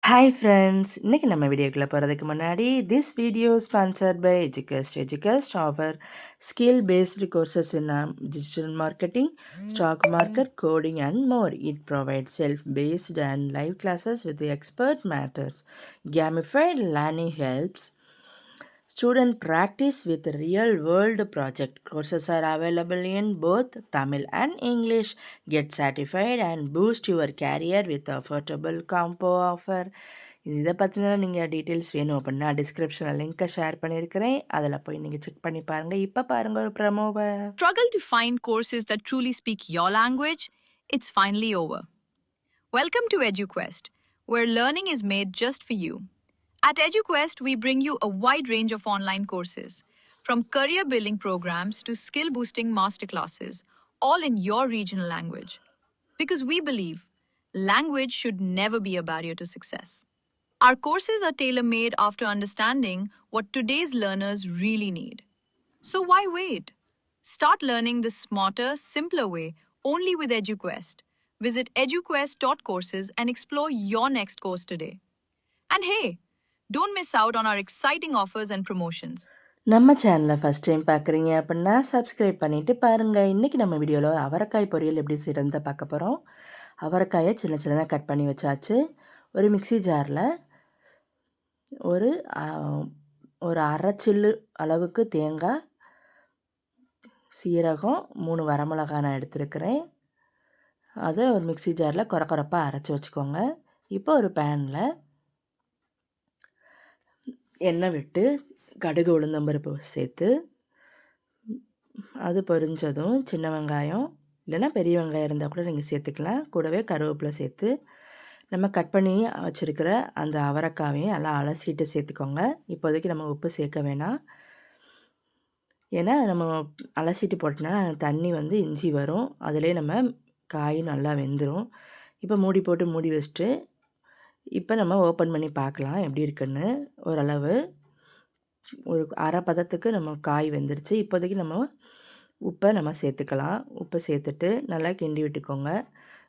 Hi friends! இன்னைக்கு நம்ம வீடியோக்குள்ள போறதுக்கு முன்னாடி, this video sponsored by Edugust. Edugust offer skill based courses in digital marketing, stock market, coding and more. It provides self-based and live classes with the expert mentors. Gamified learning helps student practice with real world project. Courses are available in both Tamil and English. Get certified and boost your career with affordable combo offer. இதை பற்றின நீங்கள் details வேணும் அப்படின்னா டிஸ்கிரிப்ஷனில் லிங்க்கை share பண்ணியிருக்கிறேன். அதில் போய் நீங்கள் செக் பண்ணி பாருங்கள். இப்போ பாருங்கள் ஒரு ப்ரமோவை. Struggle to find courses that truly speak your language? It's finally over. Welcome to EduQuest, where learning is made just for you. At EduQuest, we bring you a wide range of online courses, from career building programs to skill boosting masterclasses, all in your regional language. Because we believe language should never be a barrier to success. Our courses are tailor made after understanding what today's learners really need. So why wait? Start learning the smarter, simpler way only with EduQuest. Visit eduquest.courses and explore your next course today. And hey, don't miss out on our exciting offers and promotions. நம்ம சேனலை first time பார்க்குறீங்க அப்படின்னா subscribe பண்ணிவிட்டு பாருங்கள். இன்றைக்கி நம்ம வீடியோவில் அவரைக்காய் பொரியல் எப்படி செய்கிறத பார்க்க போகிறோம். அவரைக்காயை சின்ன சின்னதாக கட் பண்ணி வச்சாச்சு. ஒரு மிக்ஸி ஜாரில் ஒரு ஒரு அரை சில்லு அளவுக்கு தேங்காய், சீரகம், 3 வரமிளகாய் நான் எடுத்துருக்கிறேன். அதை ஒரு மிக்ஸி ஜாரில் கொரப்பாக அரைச்சி வச்சுக்கோங்க. இப்போ ஒரு பேனில் எண்ணெய் விட்டு கடுகு உளுந்தம்பருப்பு சேர்த்து, அது பொரிஞ்சதும் சின்ன வெங்காயம் இல்லைன்னா பெரிய வெங்காயம் இருந்தால் கூட நீங்கள் சேர்த்துக்கலாம். கூடவே கருவேப்பிலை சேர்த்து நம்ம கட் பண்ணி வச்சுருக்கிற அந்த அவரைக்காவையும் நல்லா அலசிட்டு சேர்த்துக்கோங்க. இப்போதைக்கு நம்ம உப்பு சேர்க்க வேணாம். ஏன்னா நம்ம அலசிட்டு போட்டோம்னா தண்ணி வந்து இஞ்சி வரும். அதிலே நம்ம காய் நல்லா வெந்துடும். இப்போ மூடி போட்டு மூடி வச்சுட்டு இப்போ நம்ம ஓப்பன் பண்ணி பார்க்கலாம் எப்படி இருக்குன்னு. ஓரளவு ஒரு அரை பதத்துக்கு நம்ம காய் வெந்துருச்சு. இப்போதைக்கு நம்ம உப்பை நம்ம சேர்த்துக்கலாம். உப்பை சேர்த்துட்டு நல்லா கிண்டி விட்டுக்கோங்க.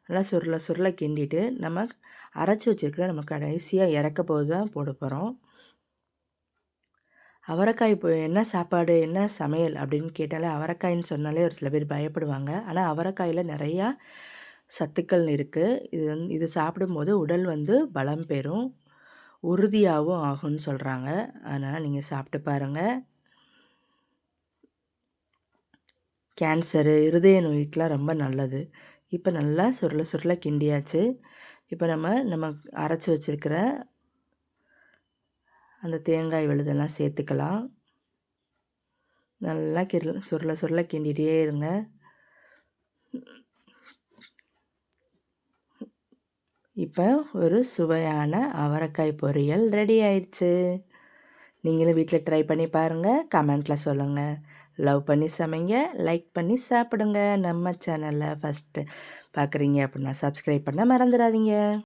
நல்லா சுருள கிண்டிட்டு நம்ம அரைச்சி வச்சுருக்க நம்ம கடைசியாக இறக்க போது தான் போட போகிறோம். அவரைக்காய் இப்போ என்ன சாப்பாடு என்ன சமையல் அப்படின்னு கேட்டாலே அவரைக்காயின்னு சொன்னாலே ஒரு சில பேர் பயப்படுவாங்க. ஆனால் அவரைக்காயில் நிறையா சத்துக்கள் இருக்குது. இது சாப்பிடும்போது உடல் வந்து பலம் பெறும், உறுதியாகவும் ஆகும்னு சொல்கிறாங்க. அதனால் நீங்கள் சாப்பிட்டு பாருங்கள். கேன்சரு, இருதய நோய்க்கெலாம் ரொம்ப நல்லது. இப்போ நல்லா சுருள கிண்டியாச்சு. இப்போ நம்ம அரைச்சி வச்சுருக்கிற அந்த தேங்காய் விழுதெல்லாம் சேர்த்துக்கலாம். நல்லா சுருள கிண்டிகிட்டே இருங்க. இப்போ ஒரு சுவையான அவரைக்காய் பொரியல் ரெடி ஆயிடுச்சு. நீங்களும் வீட்டில் ட்ரை பண்ணி பாருங்கள். கமெண்ட்டில் சொல்லுங்கள். லவ் பண்ணி சமைங்க, லைக் பண்ணி சாப்பிடுங்க. நம்ம சேனலில் ஃபஸ்ட்டு பார்க்குறீங்க அப்படின்னா சப்ஸ்கிரைப் பண்ண மறந்துடாதீங்க.